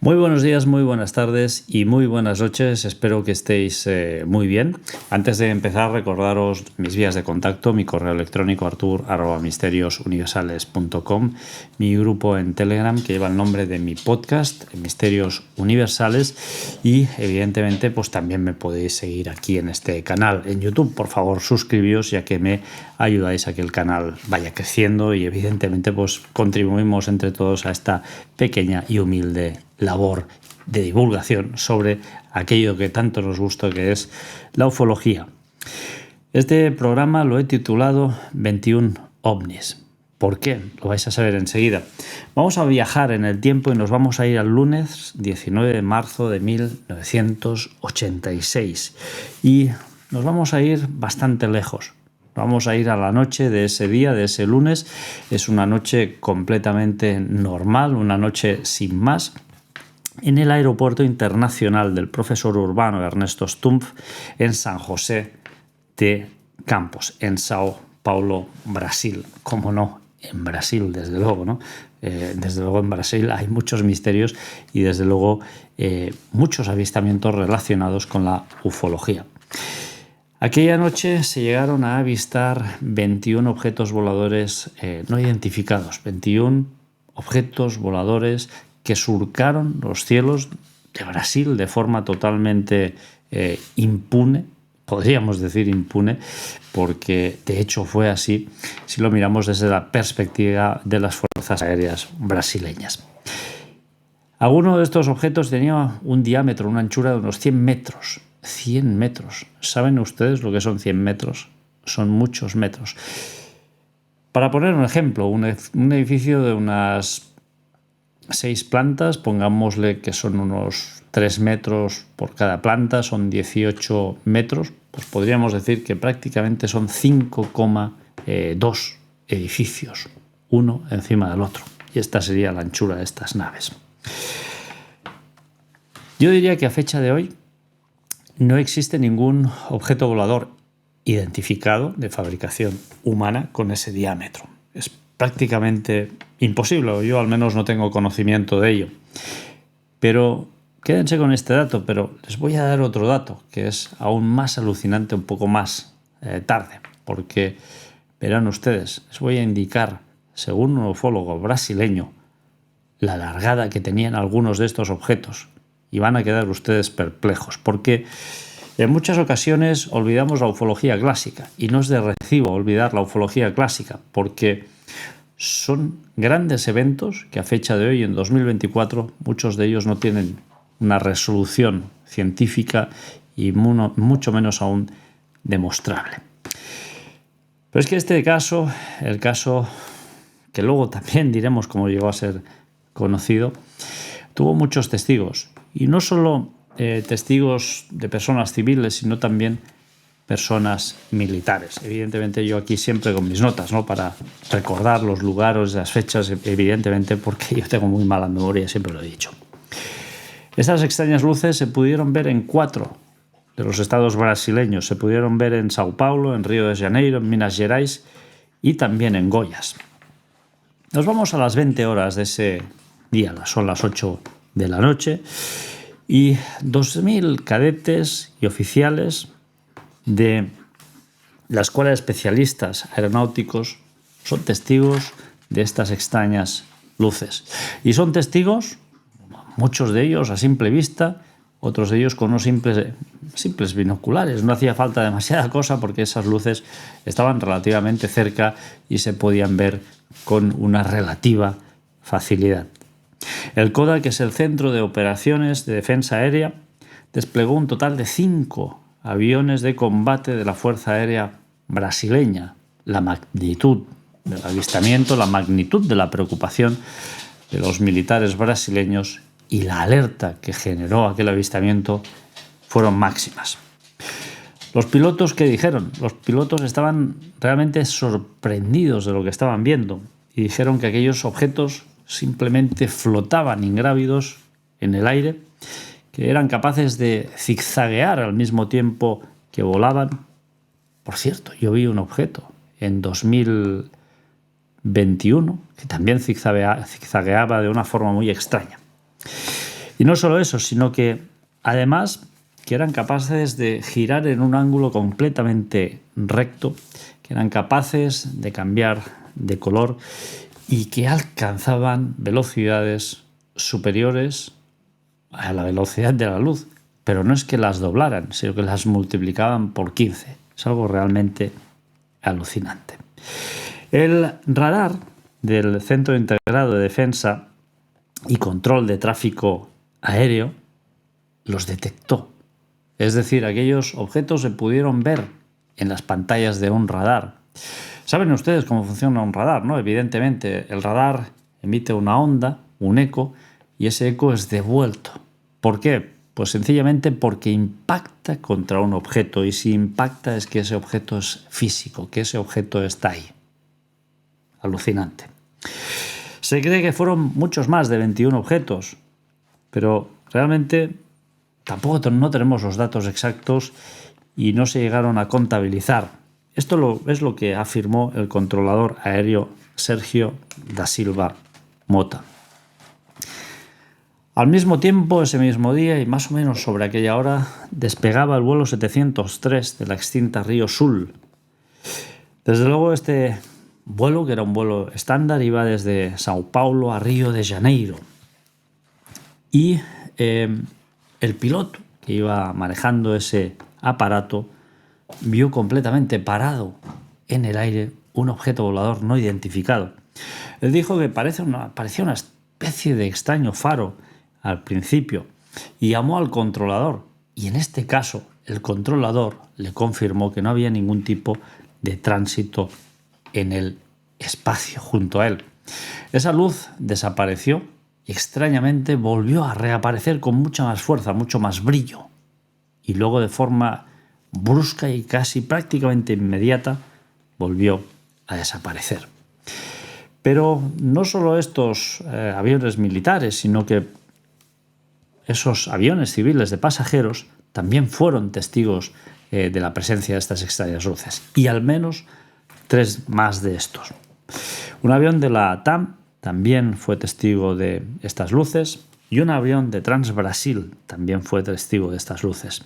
Muy buenos días, muy buenas tardes y muy buenas noches. Espero que estéis muy bien. Antes de empezar, recordaros mis vías de contacto, mi correo electrónico artur@misteriosuniversales.com, mi grupo en Telegram que lleva el nombre de mi podcast, Misterios Universales, y evidentemente pues también me podéis seguir aquí en este canal en YouTube. Por favor, suscribíos, ya que me ayudáis a que el canal vaya creciendo y evidentemente pues contribuimos entre todos a esta pequeña y humilde labor de divulgación sobre aquello que tanto nos gusta, que es la ufología. Este programa lo he titulado 21 ovnis. ¿Por qué? Lo vais a saber enseguida. Vamos a viajar en el tiempo y nos vamos a ir al lunes 19 de marzo de 1986 y nos vamos a ir bastante lejos. Vamos a ir a la noche de ese día, de ese lunes. Es una noche completamente normal, una noche sin más, en el aeropuerto internacional del profesor urbano Ernesto Stumpf en San José de Campos, en Sao Paulo, Brasil. ¿Cómo no? En Brasil, desde luego, ¿no? Desde luego en Brasil hay muchos misterios y desde luego muchos avistamientos relacionados con la ufología. Aquella noche se llegaron a avistar 21 objetos voladores no identificados, 21 objetos voladores que surcaron los cielos de Brasil de forma totalmente impune, podríamos decir impune, porque de hecho fue así si lo miramos desde la perspectiva de las fuerzas aéreas brasileñas. Alguno de estos objetos tenía un diámetro, una anchura de unos 100 metros. 100 metros. ¿Saben ustedes lo que son 100 metros? Son muchos metros. Para poner un ejemplo, un edificio de unas 6 plantas, pongámosle que son unos 3 metros por cada planta, son 18 metros, pues podríamos decir que prácticamente son 5,2 edificios, uno encima del otro. Y esta sería la anchura de estas naves. Yo diría que a fecha de hoy no existe ningún objeto volador identificado de fabricación humana con ese diámetro. Es prácticamente imposible, yo al menos no tengo conocimiento de ello. Pero quédense con este dato, pero les voy a dar otro dato que es aún más alucinante un poco más tarde, porque verán ustedes, les voy a indicar, según un ufólogo brasileño, la largada que tenían algunos de estos objetos. Y van a quedar ustedes perplejos, porque en muchas ocasiones olvidamos la ufología clásica, y no es de recibo olvidar la ufología clásica, porque son grandes eventos que a fecha de hoy, en 2024, muchos de ellos no tienen una resolución científica y mucho menos aún demostrable. Pero es que este caso, el caso que luego también diremos cómo llegó a ser conocido, tuvo muchos testigos. Y no solo testigos de personas civiles, sino también personas militares. Evidentemente yo aquí siempre con mis notas, ¿no?, para recordar los lugares, las fechas, evidentemente porque yo tengo muy mala memoria, siempre lo he dicho. Estas extrañas luces se pudieron ver en 4 de los estados brasileños. Se pudieron ver en Sao Paulo, en Río de Janeiro, en Minas Gerais y también en Goiás. Nos vamos a las 20 horas de ese día, son las 8 de la noche, y 2.000 cadetes y oficiales de la Escuela de Especialistas Aeronáuticos son testigos de estas extrañas luces. Y son testigos, muchos de ellos a simple vista, otros de ellos con unos simples binoculares. No hacía falta demasiada cosa porque esas luces estaban relativamente cerca y se podían ver con una relativa facilidad. El CODA, que es el Centro de Operaciones de Defensa Aérea, desplegó un total de 5 aviones de combate de la Fuerza Aérea brasileña. La magnitud del avistamiento, la magnitud de la preocupación de los militares brasileños y la alerta que generó aquel avistamiento fueron máximas. Los pilotos, ¿qué dijeron? Los pilotos estaban realmente sorprendidos de lo que estaban viendo y dijeron que aquellos objetos simplemente flotaban ingrávidos en el aire, que eran capaces de zigzaguear al mismo tiempo que volaban. Por cierto, yo vi un objeto en 2021 que también zigzagueaba de una forma muy extraña. Y no solo eso, sino que además que eran capaces de girar en un ángulo completamente recto, que eran capaces de cambiar de color y que alcanzaban velocidades superiores a la velocidad de la luz. Pero no es que las doblaran, sino que las multiplicaban por 15. Es algo realmente alucinante. El radar del Centro Integrado de Defensa y Control de Tráfico Aéreo los detectó. Es decir, aquellos objetos se pudieron ver en las pantallas de un radar. ¿Saben ustedes cómo funciona un radar, no? Evidentemente, el radar emite una onda, un eco, y ese eco es devuelto. ¿Por qué? Pues sencillamente porque impacta contra un objeto, y si impacta es que ese objeto es físico, que ese objeto está ahí. Alucinante. Se cree que fueron muchos más de 21 objetos, pero realmente tampoco no tenemos los datos exactos y no se llegaron a contabilizar. Esto es lo que afirmó el controlador aéreo Sergio da Silva Mota. Al mismo tiempo, ese mismo día y más o menos sobre aquella hora, despegaba el vuelo 703 de la extinta Río Sul. Desde luego este vuelo, que era un vuelo estándar, iba desde Sao Paulo a Río de Janeiro. Y el piloto que iba manejando ese aparato vio completamente parado en el aire un objeto volador no identificado. Él dijo que parecía una especie de extraño faro al principio y llamó al controlador. Y en este caso, el controlador le confirmó que no había ningún tipo de tránsito en el espacio junto a él. Esa luz desapareció y extrañamente volvió a reaparecer con mucha más fuerza, mucho más brillo. Y luego de forma brusca y casi prácticamente inmediata volvió a desaparecer. Pero no solo estos aviones militares, sino que esos aviones civiles de pasajeros también fueron testigos de la presencia de estas extrañas luces. Y al menos 3 más de estos. Un avión de la TAM también fue testigo de estas luces y un avión de Transbrasil también fue testigo de estas luces.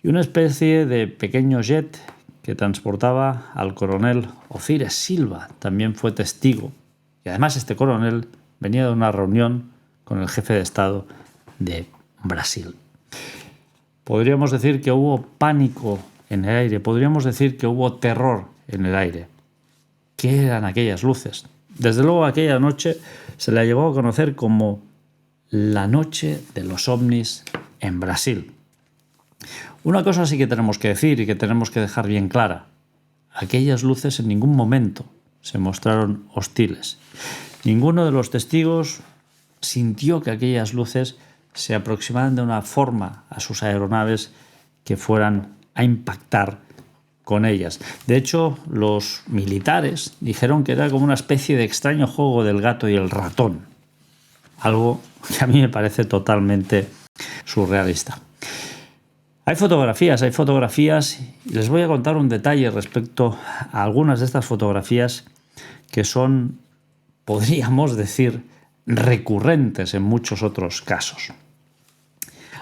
Y una especie de pequeño jet que transportaba al coronel Osiris Silva también fue testigo. Y además este coronel venía de una reunión con el jefe de Estado de Brasil. Podríamos decir que hubo pánico en el aire, podríamos decir que hubo terror en el aire. ¿Qué eran aquellas luces? Desde luego aquella noche se la llevó a conocer como la noche de los ovnis en Brasil. Una cosa sí que tenemos que decir y que tenemos que dejar bien clara. Aquellas luces en ningún momento se mostraron hostiles. Ninguno de los testigos sintió que aquellas luces se aproximaran de una forma a sus aeronaves que fueran a impactar con ellas. De hecho, los militares dijeron que era como una especie de extraño juego del gato y el ratón. Algo que a mí me parece totalmente surrealista. Hay fotografías y les voy a contar un detalle respecto a algunas de estas fotografías que son, podríamos decir, recurrentes en muchos otros casos.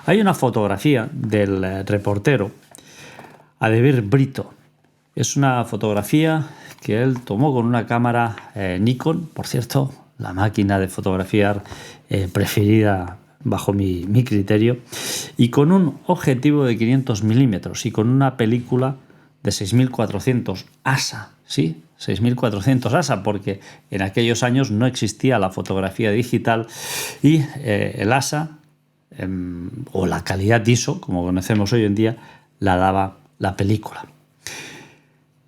Hay una fotografía del reportero Ademir Brito. Es una fotografía que él tomó con una cámara Nikon, por cierto, la máquina de fotografiar preferida bajo mi criterio, y con un objetivo de 500 milímetros y con una película de 6400 ASA, ¿sí? 6400 ASA, porque en aquellos años no existía la fotografía digital y el ASA, o la calidad ISO, como conocemos hoy en día, la daba la película.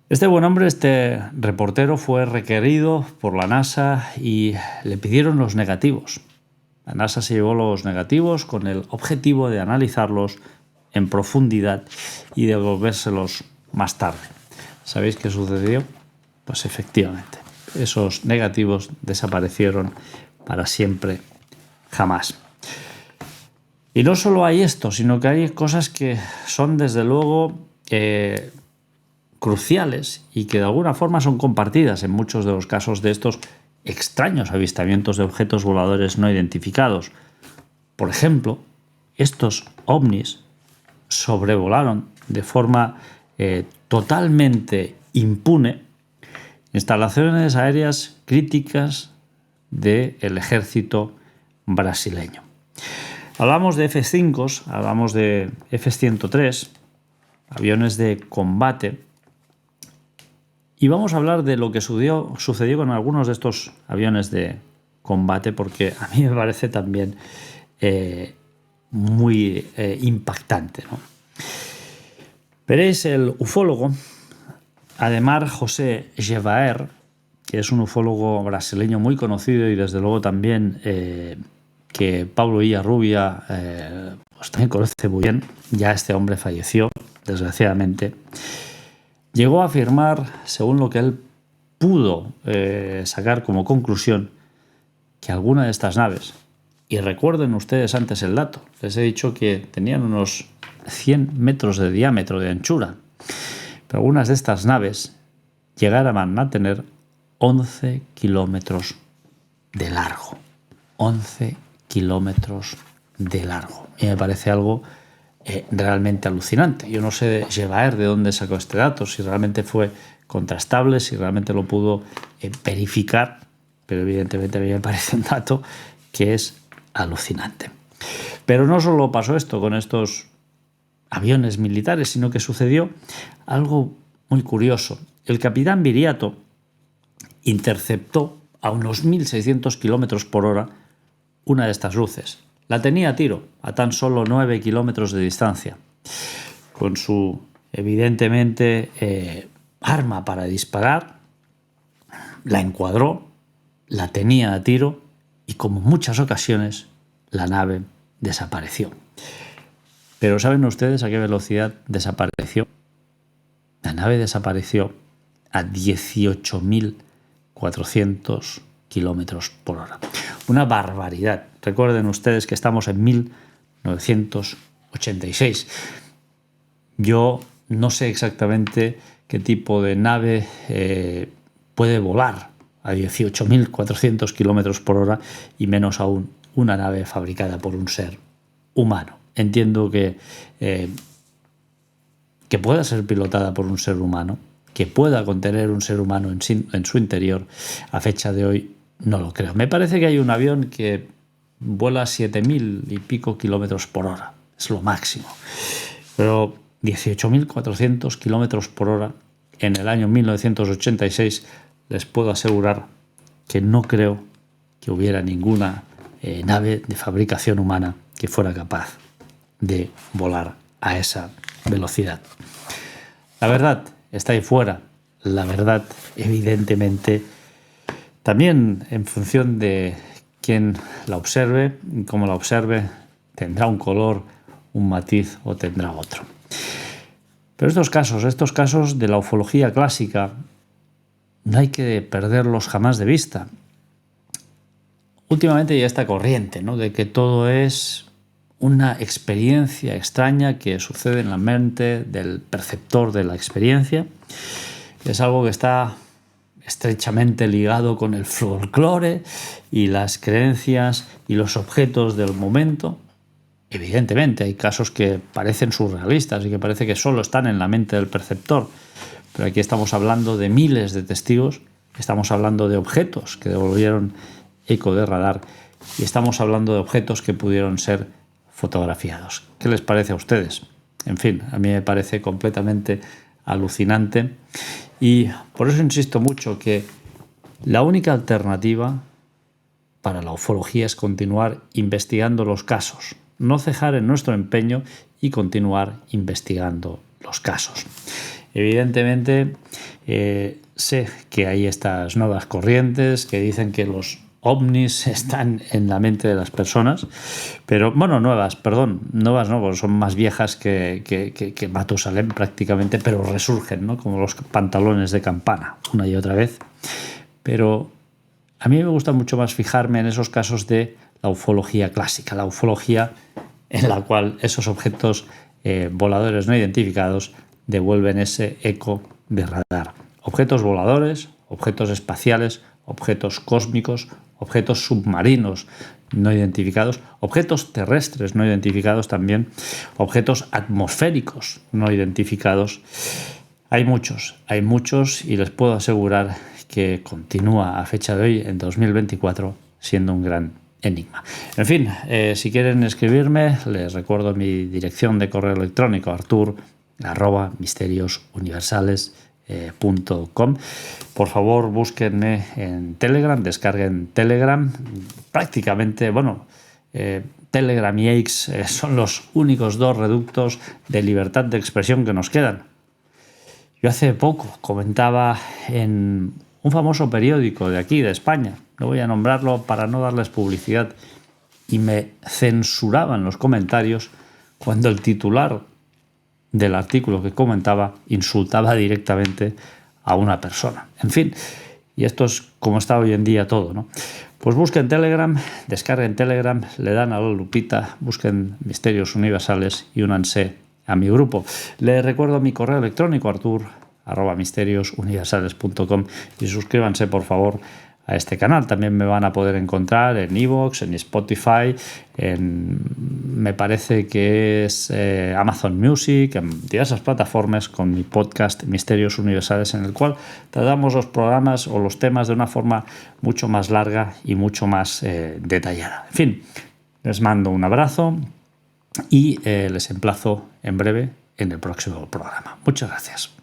Este buen hombre, este reportero, fue requerido por la NASA y le pidieron los negativos. La NASA se llevó los negativos con el objetivo de analizarlos en profundidad y devolvérselos más tarde. ¿Sabéis qué sucedió? Pues efectivamente, esos negativos desaparecieron para siempre, jamás. Y no solo hay esto, sino que hay cosas que son desde luego cruciales y que de alguna forma son compartidas en muchos de los casos de estos extraños avistamientos de objetos voladores no identificados. Por ejemplo, estos ovnis sobrevolaron de forma totalmente impune instalaciones aéreas críticas del ejército brasileño. Hablamos de F-5, hablamos de F-103, aviones de combate, y vamos a hablar de lo que sucedió con algunos de estos aviones de combate, porque a mí me parece también muy impactante, ¿no? Veréis, el ufólogo Ademar José Gevaert, que es un ufólogo brasileño muy conocido y desde luego también que Pablo Illarrubia pues también conoce muy bien, ya este hombre falleció, desgraciadamente, llegó a afirmar, según lo que él pudo sacar como conclusión, que alguna de estas naves, y recuerden ustedes antes el dato, les he dicho que tenían unos 100 metros de diámetro, de anchura, pero algunas de estas naves llegaran a tener 11 kilómetros de largo. 11 kilómetros de largo. Y me parece algo realmente alucinante. Yo no sé de Gevaert de dónde sacó este dato, si realmente fue contrastable, si realmente lo pudo verificar, pero evidentemente a mí me parece un dato que es alucinante. Pero no solo pasó esto con estos aviones militares, sino que sucedió algo muy curioso. El capitán Viriato interceptó a unos 1.600 kilómetros por hora una de estas luces. La tenía a tiro, a tan solo 9 kilómetros de distancia. Con su, evidentemente, arma para disparar, la encuadró, la tenía a tiro y, como en muchas ocasiones, la nave desapareció. Pero ¿saben ustedes a qué velocidad desapareció? La nave desapareció a 18.400 kilómetros por hora. Una barbaridad. Recuerden ustedes que estamos en 1986. Yo no sé exactamente qué tipo de nave puede volar a 18.400 kilómetros por hora y menos aún una nave fabricada por un ser humano. Entiendo que pueda ser pilotada por un ser humano, que pueda contener un ser humano en su interior, a fecha de hoy no lo creo. Me parece que hay un avión que vuela 7.000 y pico kilómetros por hora, es lo máximo. Pero 18.400 kilómetros por hora en el año 1986, les puedo asegurar que no creo que hubiera ninguna nave de fabricación humana que fuera capaz de volar a esa velocidad. La verdad está ahí fuera. La verdad, evidentemente, también en función de quién la observe y cómo la observe, tendrá un color, un matiz o tendrá otro. Pero estos casos de la ufología clásica, no hay que perderlos jamás de vista. Últimamente ya está corriente, ¿no?, de que todo es una experiencia extraña que sucede en la mente del perceptor de la experiencia. Es algo que está estrechamente ligado con el folclore y las creencias y los objetos del momento. Evidentemente hay casos que parecen surrealistas y que parece que solo están en la mente del perceptor, pero aquí estamos hablando de miles de testigos, estamos hablando de objetos que devolvieron eco de radar y estamos hablando de objetos que pudieron ser fotografiados. ¿Qué les parece a ustedes? En fin, a mí me parece completamente alucinante y por eso insisto mucho que la única alternativa para la ufología es continuar investigando los casos, no cejar en nuestro empeño y continuar investigando los casos. Evidentemente, sé que hay estas nuevas corrientes que dicen que los ovnis están en la mente de las personas, pero, bueno, nuevas no, porque son más viejas que Matusalén prácticamente, pero resurgen, ¿no?, como los pantalones de campana, una y otra vez. Pero a mí me gusta mucho más fijarme en esos casos de la ufología clásica, la ufología en la cual esos objetos voladores no identificados devuelven ese eco de radar. Objetos voladores, objetos espaciales, objetos cósmicos, objetos submarinos, no identificados, objetos terrestres no identificados también, objetos atmosféricos no identificados. Hay muchos y les puedo asegurar que continúa a fecha de hoy, en 2024, siendo un gran enigma. En fin, si quieren escribirme, les recuerdo mi dirección de correo electrónico, artur@misteriosuniversales.com. Por favor, búsquenme en Telegram, descarguen Telegram. Prácticamente, Telegram y X son los únicos dos reductos de libertad de expresión que nos quedan. Yo hace poco comentaba en un famoso periódico de aquí, de España, no voy a nombrarlo para no darles publicidad, y me censuraban los comentarios cuando el titular del artículo que comentaba insultaba directamente a una persona. En fin, y esto es como está hoy en día todo, ¿no? Pues busquen Telegram, descarguen Telegram, le dan a la lupita, busquen Misterios Universales y únanse a mi grupo. Les recuerdo mi correo electrónico, artur@misteriosuniversales.com, y suscríbanse, por favor, a este canal. También me van a poder encontrar en iVoox, en Spotify, me parece que es Amazon Music, en diversas plataformas, con mi podcast Misterios Universales, en el cual tratamos los programas o los temas de una forma mucho más larga y mucho más detallada. En fin, les mando un abrazo y les emplazo en breve en el próximo programa. Muchas gracias.